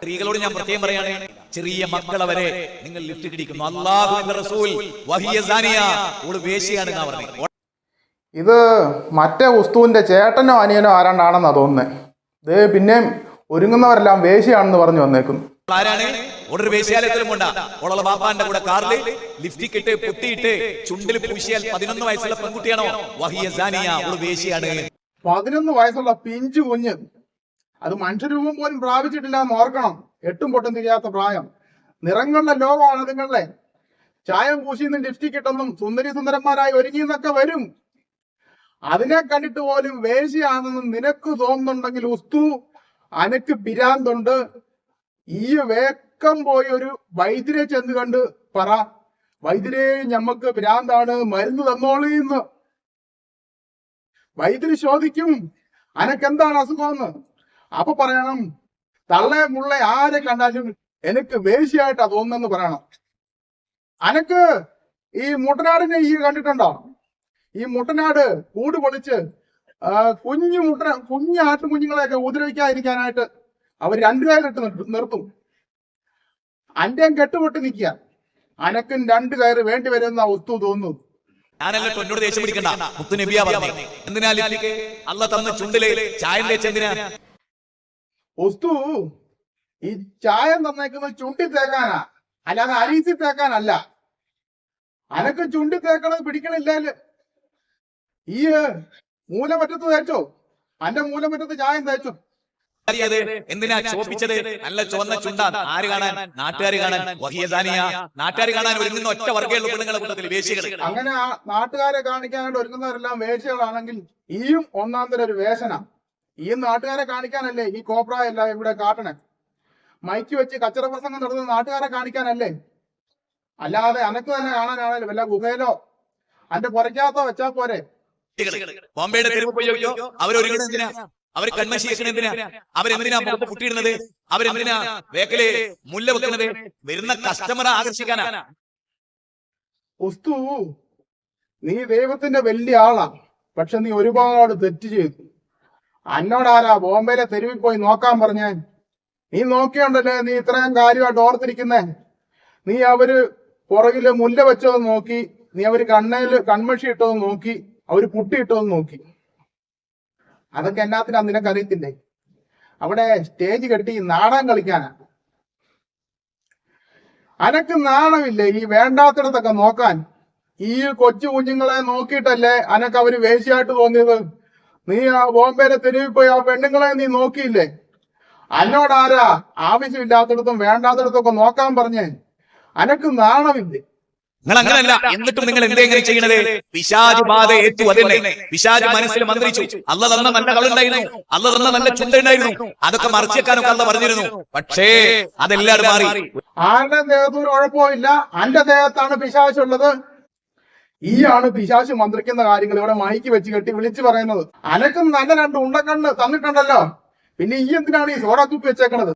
സ്ത്രീകളോട് ഞാൻ പ്രത്യേകം പറയാണ്, ചെറിയ മക്കളെ വരെ നിങ്ങൾ ലിഫ്റ്റ് ഇടിക്കുന്നു. അല്ലാഹുവിന്റെ റസൂൽ വഹിയ സാനിയ, ഓള് വേശ്യയാണെന്നാ പറഞ്ഞത്. ഇത് മറ്റേ ഉസ്തുവിന്റെ ചേട്ടനോ അനിയനോ ആരാണ്ടാണെന്നാ തോന്നുന്നത്. ഇത് പിന്നെയും ഒരുങ്ങുന്നവരെല്ലാം വേശ്യയാണെന്ന് പറഞ്ഞു വന്നേക്കുന്നു. ആരാണ്? ഓടൊരു വേശ്യാലയത്തിലും കൊണ്ടാ ഓളെ ബാപ്പാന്റെ കൂടെ കാറിൽ ലിഫ്റ്റിക്ക് ഇട്ട് പൊട്ടിയിട്ട് ചുണ്ടിൽ പൂശിയാൽ 11 വയസ്സുള്ള പെൺകുട്ടിയാണോ വഹിയ സാനിയ, ഓള് വേശ്യയാണ്. 11 വയസ്സുള്ള പിഞ്ചു കുഞ്ഞ്, അത് മനുഷ്യരൂപം പോലും പ്രാപിച്ചിട്ടില്ല എന്ന് ഓർക്കണം. എട്ടും പൊട്ടും തിരിയാത്ത പ്രായം. നിറങ്ങളുടെ ലോകമാണ് നിങ്ങളെ. ചായം പൂശിന്ന് ലിഫ്റ്റിക്ക് ഇട്ടൊന്നും സുന്ദരി സുന്ദരന്മാരായി ഒരുങ്ങിന്നൊക്കെ വരും. അതിനെ കണ്ടിട്ട് പോലും വേശ്യയാണെന്ന് നിനക്ക് തോന്നുന്നുണ്ടെങ്കിൽ ഉസ്തു, അനക്ക് പിരാന്തുണ്ട്. ഈ വേക്കം പോയി ഒരു വൈദ്യരെ ചെന്ന് കണ്ട് പറ, വൈദ്യരെ ഞമ്മക്ക് പിരാന്താണ്, മരുന്ന് തന്നോളീന്ന്. വൈദ്യര് ചോദിക്കും അനക്കെന്താണ് അസുഖമെന്ന്. അപ്പൊ പറയണം, തള്ളെ മുള്ള ആരെ കണ്ടാലും എനിക്ക് വേശ്യയായിട്ടാ തോന്നുന്നെന്ന് പറയണം. അനക്ക് ഈ മുട്ടനാടിനെ ഈ കണ്ടിട്ടുണ്ടോ? ഈ മുട്ടനാട് കൂട് പൊളിച്ച് കുഞ്ഞു ആട്ടുകുഞ്ഞുങ്ങളെയൊക്കെ ഉപദ്രവിക്കാതിരിക്കാനായിട്ട് അവർ 2 കയറിട്ട് നിർത്തും. അന്റെയും കെട്ടുപൊട്ടി നിൽക്കുക. അനക്കും 2 കയറ് വേണ്ടി വരുന്ന ഒത്തു തോന്നുന്നു. ഞാനല്ല എന്നോട് ദേഷ്യം പിടിക്കണ്ട. മുത്തു നബിയാ പറഞ്ഞത്. എന്തിനാ ലിഫ്റ്റിക്ക് അല്ല തന്ന ചുണ്ടില് ചായം തേച്ചെന്തിനാ? ഒസ്തു ഈ ചായം തന്നേക്കുന്നത് ചുണ്ടി തേക്കാനാ, അല്ലാതെ അരീസി തേക്കാനല്ല. അനക്ക് ചുണ്ടി തേക്കണത് പിടിക്കണില്ലാല്. ഈ മൂലമറ്റത്ത് തേച്ചോ? അന്റെ മൂലമറ്റത്ത് ചായം തേച്ചോ? എന്തിനാ ചോപ്പിച്ചത്? നല്ല ചുവന്ന ചുണ്ടാ. ആര് കാണാൻ? നാട്ടുകാർ കാണാൻ. വഹിയ സാനിയ, നാട്ടുകാർ കാണാൻ ഒരുങ്ങുന്ന ഒറ്റ വർഗ്ഗമുള്ള പെണ്ണുങ്ങളെ കൂട്ടത്തിൽ വേശ്യകൾ. അങ്ങനെ ആ നാട്ടുകാരെ കാണിക്കാനായിട്ട് ഒരുങ്ങുന്നവരെല്ലാം വേശ്യകളാണെങ്കിൽ ഈയും ഒന്നാം തരം ഒരു വേഷന. ഈ നാട്ടുകാരെ കാണിക്കാനല്ലേ ഈ കോപ്ര എല്ലാം ഇവിടെ കാട്ടണേ? മൈക്ക് വെച്ച് കച്ചറ പ്രസംഗം നടത്തുന്ന നാട്ടുകാരെ കാണിക്കാനല്ലേ? അല്ലാതെ അനക്ക് തന്നെ കാണാനാണല്ലോ വല്ല ഗുഹയിലോ അന്റെ പുറയ്ക്കകത്തോ വെച്ചാ പോരെ. ബോംബെയുടെ തെരുവ് പോയി നോക്കിയോ? അവരൊരുങ്ങുന്നതിനാ, അവർ കൺമശി വെക്കണെന്തിനാ, അവരെന്തിനാ മുഖത്ത് പുട്ടിയിടുന്നത്, അവരെന്തിനാ വേക്കല് മുല്ല വെക്കുന്നത്? വരുന്ന കസ്റ്റമറെ ആകർഷിക്കാനാ. ഉസ്തു, നീ ദൈവത്തിന്റെ വലിയ ആളാ, പക്ഷെ നീ ഒരുപാട് തെറ്റ് ചെയ്തു. അന്നോടാരാ ബോംബെയിലെ തെരുവിൽ പോയി നോക്കാൻ പറഞ്ഞേ? നീ നോക്കിയോണ്ടല്ലേ നീ ഇത്രയും കാര്യമായിട്ട് ഓർത്തിരിക്കുന്നേ? നീ അവര് പുറകില് മുല്ല വെച്ചതെന്ന് നോക്കി, നീ അവര് കൺമഷി ഇട്ടതെന്ന് നോക്കി, അവര് പുട്ടി ഇട്ടതെന്ന് നോക്കി. അതൊക്കെ എന്നാത്തിനാ നിനക്കറിയത്തില്ലേ? അവിടെ സ്റ്റേജ് കെട്ടി നാടകം കളിക്കാനാ. അനക്ക് നാണമില്ലേ ഈ വേണ്ടാത്തിടത്തൊക്കെ നോക്കാൻ? ഈ കൊച്ചു കുഞ്ഞുങ്ങളെ നോക്കിയിട്ടല്ലേ അനക്ക് അവര് വേശ്യയായിട്ട് തോന്നിയത്? നീ ആ ബോംബെയിലെ തെരുവിൽ പോയി ആ പെണ്ണുങ്ങളെ നീ നോക്കിയില്ലേ? അന്നോടാരാ ആവശ്യമില്ലാത്തിടത്തും വേണ്ടാത്തിടത്തൊക്കെ നോക്കാൻ പറഞ്ഞേ? അനക്ക് നാണമില്ലേ? നിങ്ങൾ അങ്ങനല്ല. എന്നിട്ടും നിങ്ങൾ എന്തെങ്കിലും ചെയ്യണത്? പിശാച് ബാധ ഏറ്റു. അതന്നെ പിശാച് മനസ്സിൽ മന്ത്രിച്ചു. അല്ല തന്ന നല്ല കളുണ്ടായിരുന്നു, അല്ല തന്ന നല്ല ചുണ്ടുണ്ടായിരുന്നു, അതൊക്കെ മറച്ചേക്കാനൊക്കെ അല്ല പറഞ്ഞിരുന്നു. പക്ഷേ അതെല്ലാവരും മാറി. ആരുടെ ദേഹത്ത് ഒരു കുഴപ്പമില്ല, അന്റെ ദേഹത്താണ് പിശാചുള്ളത്. ഈയാണ് പിശാച് മന്ത്രിക്കുന്ന കാര്യങ്ങൾ ഇവിടെ മൈക്ക് വെച്ച് കെട്ടി വിളിച്ചു പറയുന്നത്. അനക്കും നല്ല 2 ഉണ്ടക്കണ്ണ് തന്നിട്ടുണ്ടല്ലോ, പിന്നെ ഈ എന്തിനാണ് ഈ സോഡാ തുപ്പി വെച്ചേക്കണത്?